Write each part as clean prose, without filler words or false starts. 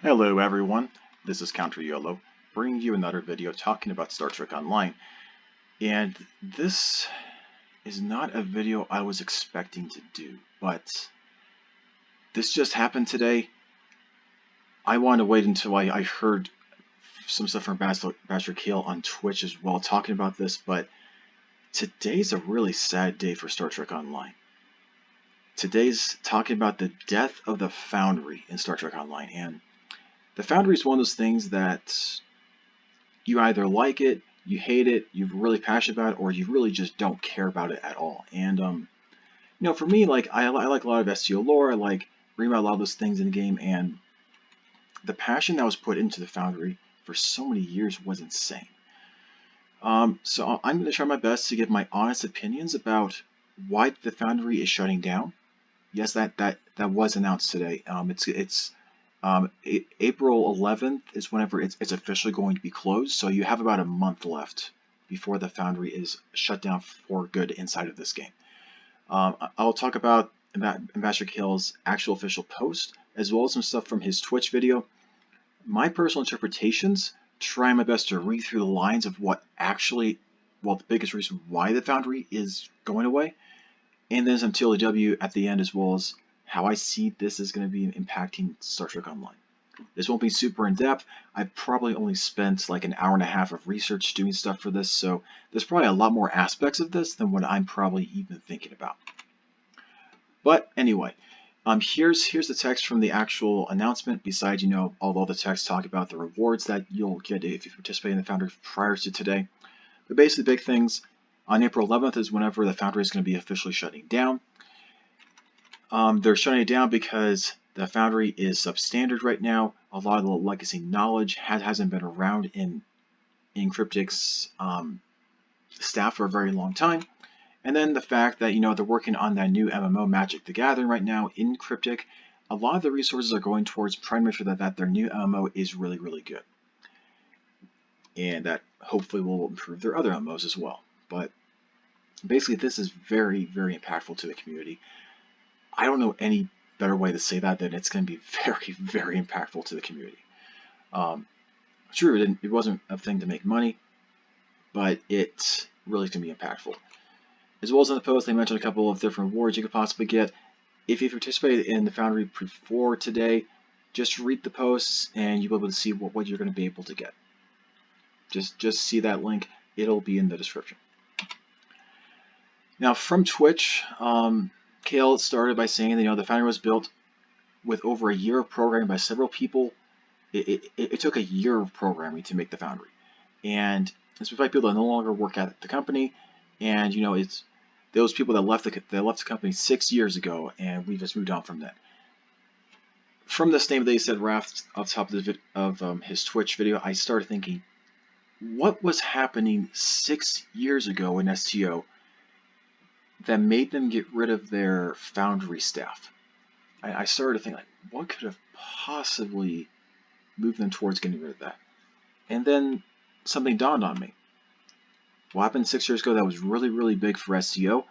Hello everyone, this is CounterYolo, bringing you another video talking about Star Trek Online. And this is not a video I was expecting to do, but this just happened today. I wanted to wait until I heard some stuff from Bachelor Kael on Twitch as well talking about this, but today's a really sad day for Star Trek Online. Today's talking about the death of the Foundry in Star Trek Online, and the Foundry is one of those things that you either like it, you hate it, you're really passionate about it, or you really just don't care about it at all. And for me, like I like a lot of STO lore, I like reading about a lot of those things in the game, and the passion that was put into the Foundry for so many years was insane. So I'm going to try my best to give my honest opinions about why the Foundry is shutting down. Yes, that was announced today. It's April 11th is whenever it's officially going to be closed, so you have about a month left before the Foundry is shut down for good inside of this game. I'll talk about Ambassador Kael's actual official post, as well as some stuff from his Twitch video. My personal interpretations, trying my best to read through the lines of what actually, well, the biggest reason why the Foundry is going away, and then some TLW at the end, as well as how I see this is going to be impacting Star Trek Online. This won't be super in-depth. I probably only spent like an hour and a half of research doing stuff for this, so there's probably a lot more aspects of this than what I'm probably even thinking about. But anyway, here's the text from the actual announcement, besides, although the text talk about the rewards that you'll get if you participate in the Foundry prior to today. But basically, big things. On April 11th is whenever the Foundry is going to be officially shutting down. They're shutting it down because the Foundry is substandard right now. A lot of the legacy knowledge hasn't been around in Cryptic's staff for a very long time. And then the fact that, they're working on that new MMO, Magic the Gathering, right now in Cryptic. A lot of the resources are going towards trying to make sure that their new MMO is really, really good. And that hopefully will improve their other MMOs as well. But basically, this is very, very impactful to the community. I don't know any better way to say that than it's going to be very, very impactful to the community. Sure, it wasn't a thing to make money, but it really is going to be impactful. As well as in the post, they mentioned a couple of different rewards you could possibly get. If you participated in the Foundry before today, just read the posts and you'll be able to see what you're going to be able to get. Just see that link. It'll be in the description. Now, from Twitch, Kael started by saying that the Foundry was built with over a year of programming by several people. It took a year of programming to make the Foundry, and it's by people that no longer work at the company, and it's those people that left the company 6 years ago, and we just moved on from that. From the statement that he said right off the top of his Twitch video, I started thinking, what was happening 6 years ago in STO that made them get rid of their Foundry staff? I started to think, like, what could have possibly moved them towards getting rid of that? And then something dawned on me. What happened 6 years ago that was really, really big for STO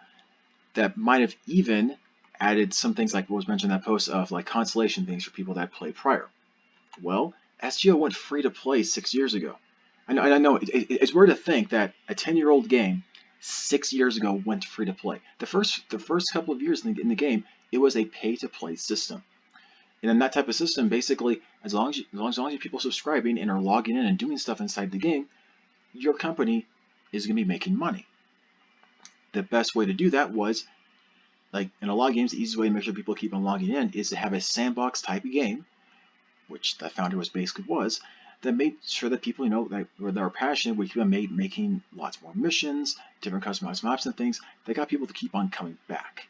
that might have even added some things like what was mentioned in that post of like consolation things for people that played prior? Well, STO went free to play 6 years ago. I know it's weird to think that a 10-year-old game 6 years ago went free to play. The first couple of years in the game, it was a pay-to-play system. And in that type of system, basically, as long as you people subscribing and are logging in and doing stuff inside the game, your company is going to be making money. The best way to do that was, like in a lot of games, the easiest way to make sure people keep on logging in is to have a sandbox type of game, which the Foundry was, that made sure that people, that are passionate would keep on making lots more missions, different customized maps and things that got people to keep on coming back.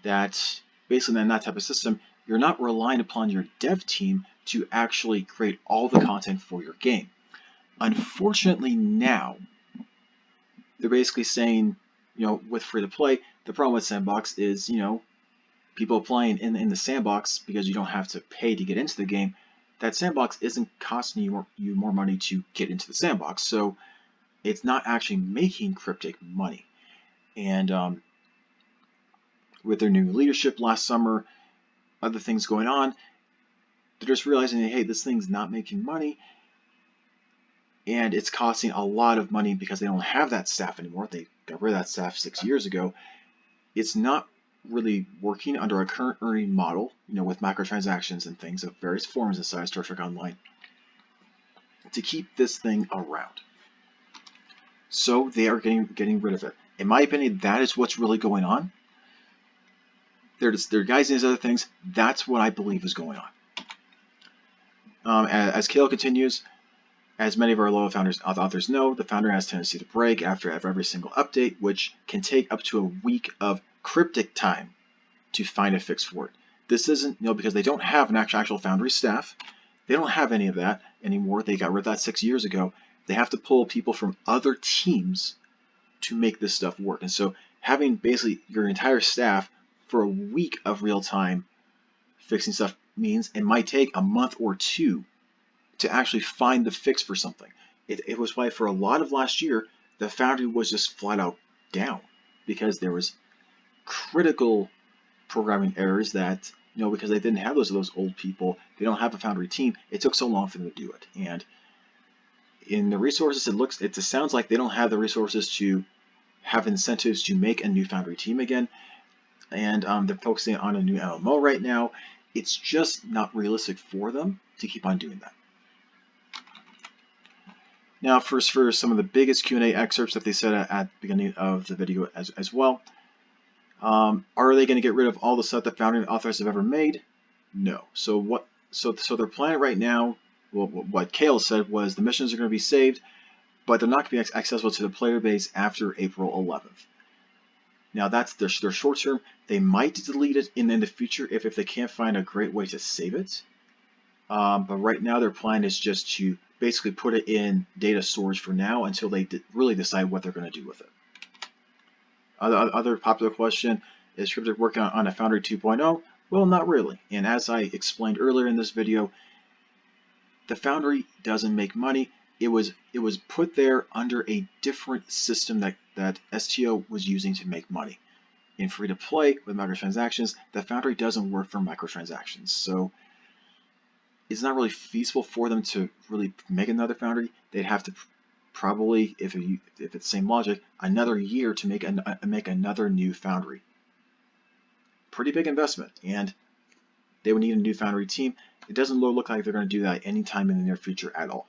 That basically in that type of system, you're not relying upon your dev team to actually create all the content for your game. Unfortunately now, they're basically saying, with free to play, the problem with sandbox is, people playing in the sandbox because you don't have to pay to get into the game. That sandbox isn't costing you more money to get into the sandbox, so it's not actually making Cryptic money. And with their new leadership last summer, other things going on, They're just realizing, hey, this thing's not making money, and it's costing a lot of money because they don't have that staff anymore. They got rid of that staff 6 years ago. It's not really working under a current earning model, with microtransactions and things of various forms inside Star Trek Online, to keep this thing around. So they are getting rid of it. In my opinion, that is what's really going on. They're guising these other things. That's what I believe is going on. As Kael continues, as many of our loyal authors know, the Foundry has a tendency to break after every single update, which can take up to a week of cryptic time to find a fix for it. This isn't, because they don't have an actual Foundry staff. They don't have any of that anymore. They got rid of that 6 years ago. They have to pull people from other teams to make this stuff work. And so having basically your entire staff for a week of real time fixing stuff means it might take a month or two to actually find the fix for something. It was why for a lot of last year, the Foundry was just flat out down because there was critical programming errors that, because they didn't have those old people, they don't have a Foundry team, it took so long for them to do it. And in the resources, it sounds like they don't have the resources to have incentives to make a new Foundry team again. And they're focusing on a new MMO right now. It's just not realistic for them to keep on doing that. Now, first, for some of the biggest Q&A excerpts that they said at the beginning of the video as well. Are they going to get rid of all the stuff that Foundry authors have ever made? No. So their plan right now, well, what Kael said was the missions are going to be saved, but they're not going to be accessible to the player base after April 11th. Now that's their short term. They might delete it in the future if they can't find a great way to save it. But right now their plan is just to basically put it in data storage for now until they really decide what they're going to do with it. Other popular question, is Cryptic working on a Foundry 2.0? Well, not really. And as I explained earlier in this video, the Foundry doesn't make money. It was put there under a different system that STO was using to make money. In free-to-play with microtransactions, the Foundry doesn't work for microtransactions. So it's not really feasible for them to really make another Foundry. They'd have to probably, if it's the same logic, another year to make another new Foundry. Pretty big investment, and they would need a new Foundry team. It doesn't look like they're going to do that anytime in the near future at all.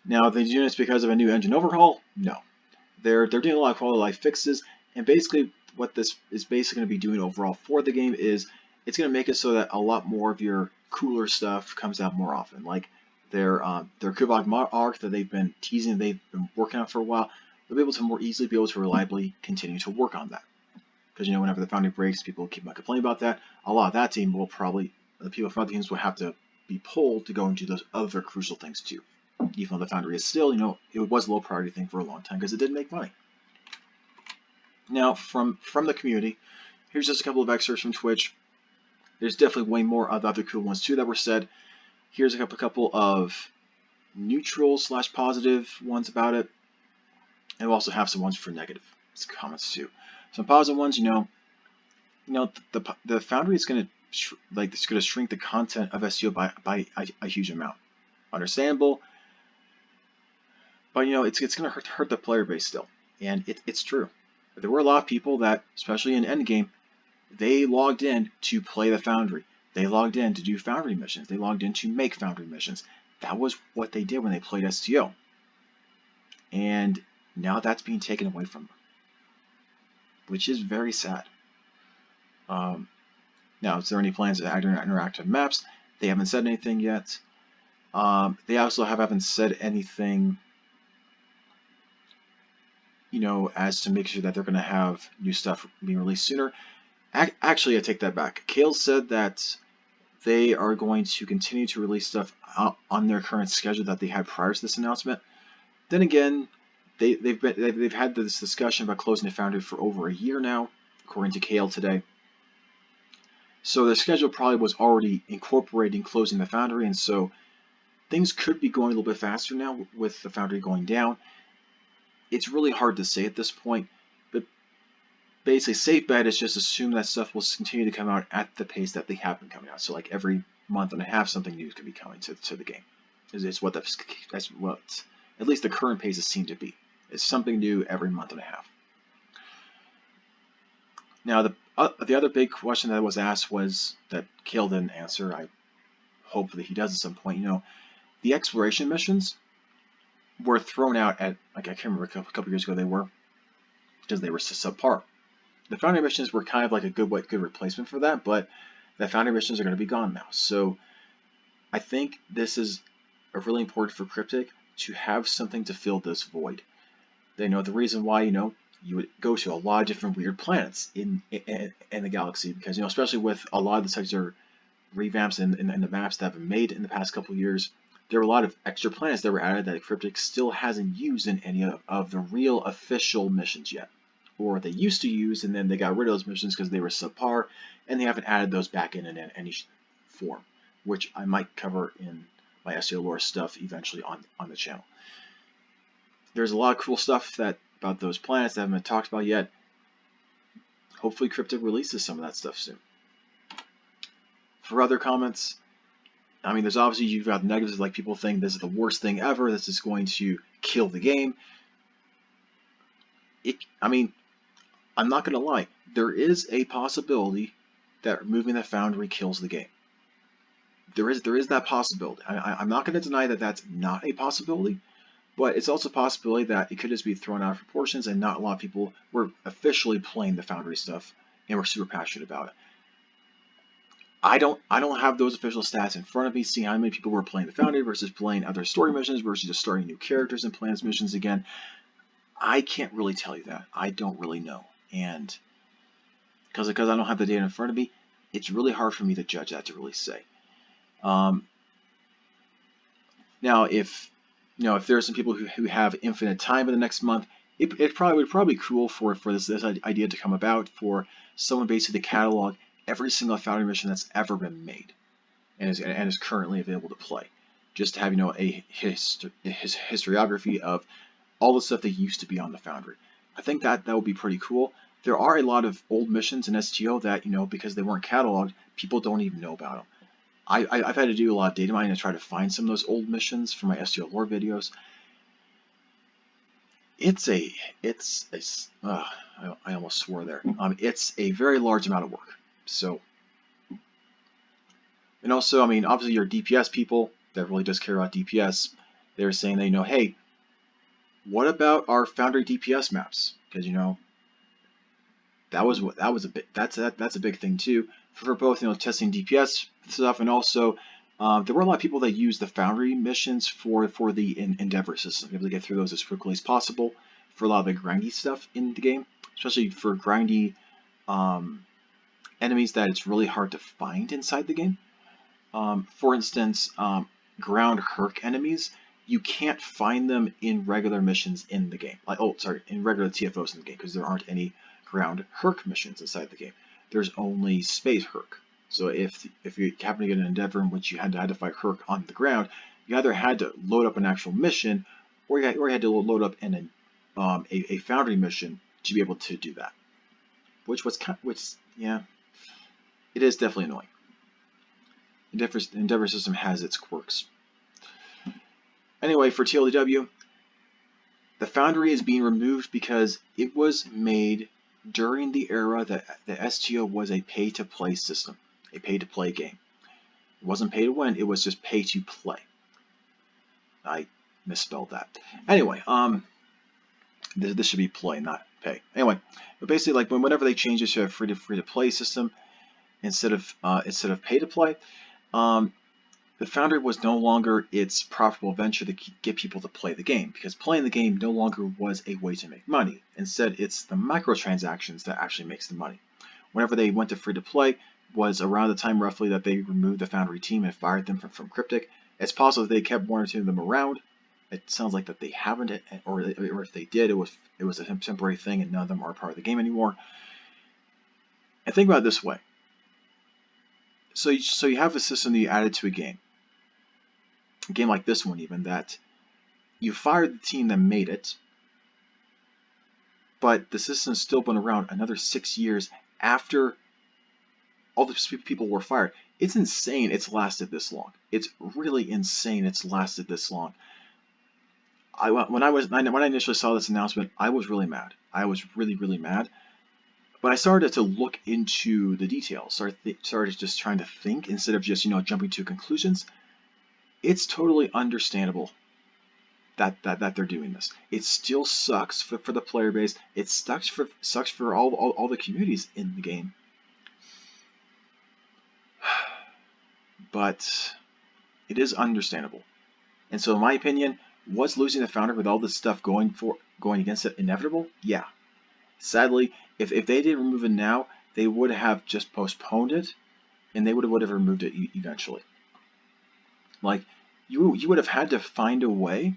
Now, the units because of a new engine overhaul? No. They're doing a lot of quality of life fixes, and basically what this is basically going to be doing overall for the game is it's going to make it so that a lot more of your cooler stuff comes out more often. Like their Kubok arc that they've been teasing, they've been working on for a while, they'll be able to more easily be able to reliably continue to work on that. Because whenever the Foundry breaks, people keep on complaining about that. A lot of that team will probably, the people from other teams will have to be pulled to go and do those other crucial things too. Even though the Foundry is still, it was a low priority thing for a long time because it did make money. Now, from the community, here's just a couple of excerpts from Twitch. There's definitely way more of the other cool ones too that were said. Here's a couple of neutral / positive ones about it, and we'll also have some ones for negative comments too. Some positive ones, the Foundry is going to shrink the content of SEO by a huge amount. Understandable, but it's going to hurt the player base still, and it's true. There were a lot of people that, especially in Endgame, they logged in to play the Foundry. They logged in to do Foundry missions. They logged in to make Foundry missions. That was what they did when they played STO. And now that's being taken away from them, which is very sad. Now, is there any plans to add interactive maps? They haven't said anything yet. They also haven't said anything, as to make sure that they're going to have new stuff being released sooner. Actually, I take that back. Kael said that they are going to continue to release stuff on their current schedule that they had prior to this announcement. Then again, they've had this discussion about closing the Foundry for over a year now, according to Kael today. So the schedule probably was already incorporating closing the Foundry, and so things could be going a little bit faster now with the Foundry going down. It's really hard to say at this point, but basically safe bet is just assume that stuff will continue to come out at the pace that they have been coming out. So like every month and a half, something new is going to be coming to the game. That's what at least the current paces seem to be. It's something new every month and a half. Now the other big question that was asked was that Kael didn't answer. I hope that he does at some point. The exploration missions were thrown out at, like, I can't remember, a couple years ago they were, because they were subpar. The Foundry missions were kind of like a good replacement for that, but the Foundry missions are going to be gone now. So I think this is really important for Cryptic to have something to fill this void. They know the reason why, you would go to a lot of different weird planets in the galaxy, because, especially with a lot of the sector revamps in the maps that have been made in the past couple years, there were a lot of extra planets that were added that Cryptic still hasn't used in any of the real official missions yet. Or they used to use, and then they got rid of those missions because they were subpar, and they haven't added those back in any form, which I might cover in my SEO lore stuff eventually on the channel. There's a lot of cool stuff about those planets that haven't been talked about yet. Hopefully Cryptic releases some of that stuff soon. For other comments, I mean, there's obviously, you've got negatives, like people think this is the worst thing ever, this is going to kill the game. I mean, I'm not going to lie, there is a possibility that removing the Foundry kills the game. There is that possibility. I'm not going to deny that that's not a possibility, but it's also a possibility that it could just be thrown out of proportions and not a lot of people were officially playing the Foundry stuff and were super passionate about it. I don't have those official stats in front of me, see how many people were playing the Foundry versus playing other story missions versus just starting new characters and playing missions again. I can't really tell you that. I don't really know. And because I don't have the data in front of me, it's really hard for me to judge that, to really say. Now, if there are some people who have infinite time in the next month, it would probably be cool for this idea to come about, for someone basically to catalog every single Foundry mission that's ever been made and is currently available to play, just to have a historiography of all the stuff that used to be on the Foundry. I think that would be pretty cool. There are a lot of old missions in STO that, because they weren't cataloged, people don't even know about them. I've had to do a lot of data mining to try to find some of those old missions for my STO lore videos. I almost swore there. It's a very large amount of work. So, and also, I mean, obviously your DPS people that really does care about DPS, they're saying that, hey, what about our Foundry DPS maps? Because, that's a big thing too for both, testing DPS stuff, and also there were a lot of people that used the Foundry missions for the Endeavor system, able to get through those as quickly as possible for a lot of the grindy stuff in the game, especially for grindy enemies that it's really hard to find inside the game. For instance, ground Herc enemies, you can't find them in regular missions in the game. In regular TFOs in the game, because there aren't any ground Herc missions inside the game. There's only space Herc. So if you happen to get an Endeavor in which you had to fight Herc on the ground, you either had to load up an actual mission, or you had to load up a Foundry mission to be able to do that. Which it is definitely annoying. Endeavor system has its quirks. Anyway, for TLDW, the Foundry is being removed because it was made during the era that the STO was a pay-to-play system, a pay-to-play game. It wasn't pay to win, it was just pay to play. I misspelled that. Anyway, this should be play, not pay. Anyway, but basically, like whenever they changed it to a free-to-play system instead of pay-to-play, the Foundry was no longer its profitable venture to get people to play the game, because playing the game no longer was a way to make money. Instead, it's the microtransactions that actually makes the money. Whenever they went to free-to-play was around the time roughly that they removed the Foundry team and fired them from Cryptic. It's possible that they kept one or two of them around. It sounds like that they haven't, or if they did, it was a temporary thing and none of them are part of the game anymore. And think about it this way. So you have a system that you added to a game like this one even, that you fired the team that made it, but the system's still been around another 6 years after all the people were fired. It's insane it's lasted this long. It's really insane it's lasted this long. When I initially saw this announcement, I was really mad. I was really mad. But I started to look into the details. Started just trying to think instead of just jumping to conclusions. It's totally understandable that they're doing this. It still sucks for the player base. It sucks for all the communities in the game. But it is understandable. And so in my opinion, was losing the Foundry with all this stuff going against it inevitable? Yeah. Sadly, if they didn't remove it now, they would have just postponed it, and they would have removed it eventually. Like, you would have had to find a way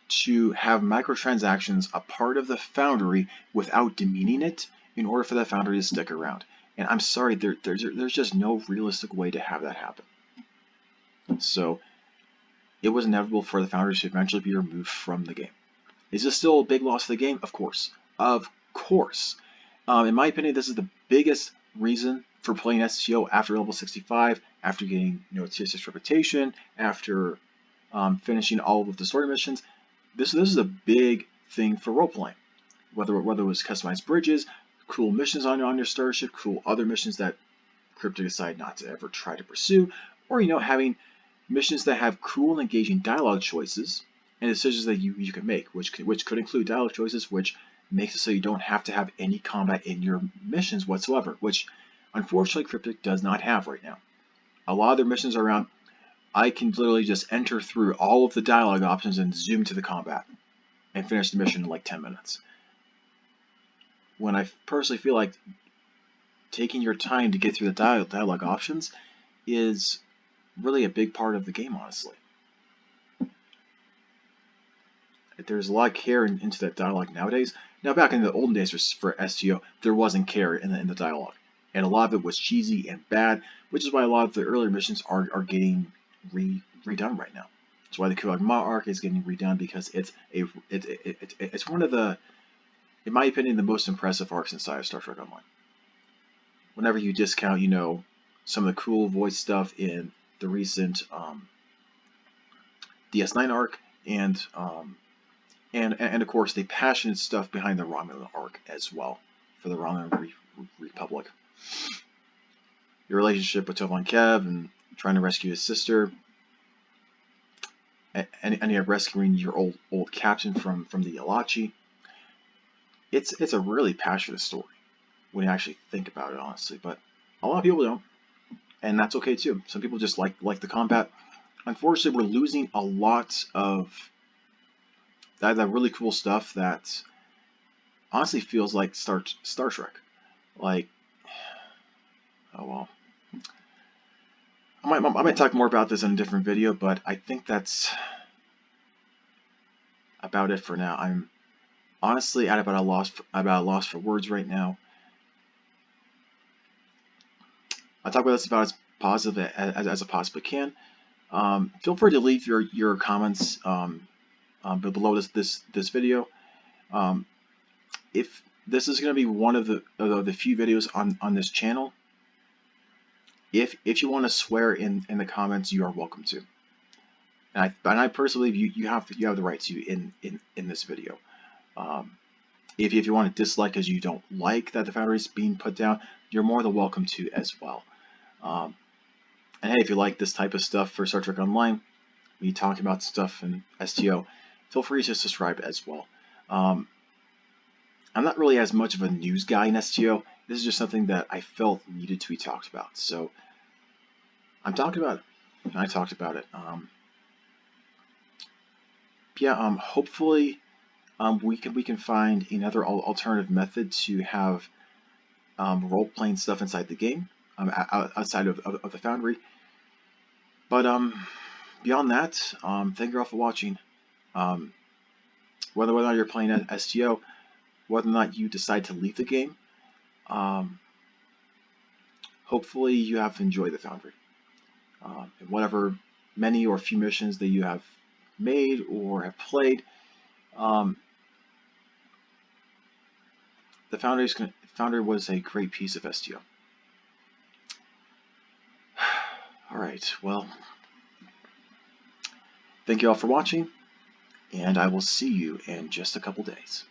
to have microtransactions a part of the Foundry without demeaning it in order for the Foundry to stick around. And I'm sorry, there's just no realistic way to have that happen. So it was inevitable for the Foundry to eventually be removed from the game. Is this still a big loss to the game? Of course. Of course. In my opinion, this is the biggest reason for playing STO after level 65, after getting tier 6 reputation, after finishing all of the story missions. This is a big thing for role-playing. Whether it was customized bridges, cool missions on your starship, cool other missions that Cryptic decided not to ever try to pursue, or having missions that have cool and engaging dialogue choices and decisions that you can make, which could include dialogue choices, which makes it so you don't have to have any combat in your missions whatsoever, which unfortunately Cryptic does not have right now. A lot of their missions are around, I can literally just enter through all of the dialogue options and zoom to the combat and finish the mission in like 10 minutes. When I personally feel like taking your time to get through the dialogue options is really a big part of the game, honestly. There's a lot of care into that dialogue nowadays. Now, back in the olden days for STO, there wasn't care in the dialogue. And a lot of it was cheesy and bad, which is why a lot of the earlier missions are getting redone right now. That's why the Kael arc is getting redone, because it's one of the, in my opinion, the most impressive arcs inside of Star Trek Online. Whenever you discount, some of the cool voice stuff in the recent DS9 arc, and of course the passionate stuff behind the Romulan arc as well, for the Romulan Republic. Your relationship with Tovan Kev and trying to rescue his sister, and you're rescuing your old captain from the Yalachi. It's a really passionate story when you actually think about it, honestly. But a lot of people don't, and that's okay too. Some people just like the combat. Unfortunately, we're losing a lot of that really cool stuff that honestly feels like Star Trek. Like, oh well. I might talk more about this in a different video, but I think that's about it for now. I'm honestly at about a loss for words right now. I talk about this about as positive as I possibly can. Feel free to leave your comments below this video. If this is going to be one of the few videos on this channel, if you want to swear in the comments, you are welcome to. And I personally believe you have the right to in this video. If you want to dislike because you don't like that the Foundry is being put down, you're more than welcome to as well. And hey, if you like this type of stuff for Star Trek Online, me talking about stuff in STO, feel free to subscribe as well. I'm not really as much of a news guy in STO. This is just something that I felt needed to be talked about. So I'm talking about it. I talked about it. Hopefully we can find another alternative method to have role-playing stuff inside the game, outside of the Foundry. But beyond that, thank you all for watching. Whether or not you're playing STO, whether or not you decide to leave the game, hopefully you have enjoyed the Foundry. Whatever many or few missions that you have made or have played, the Foundry was a great piece of STO. Alright, well, thank you all for watching, and I will see you in just a couple days.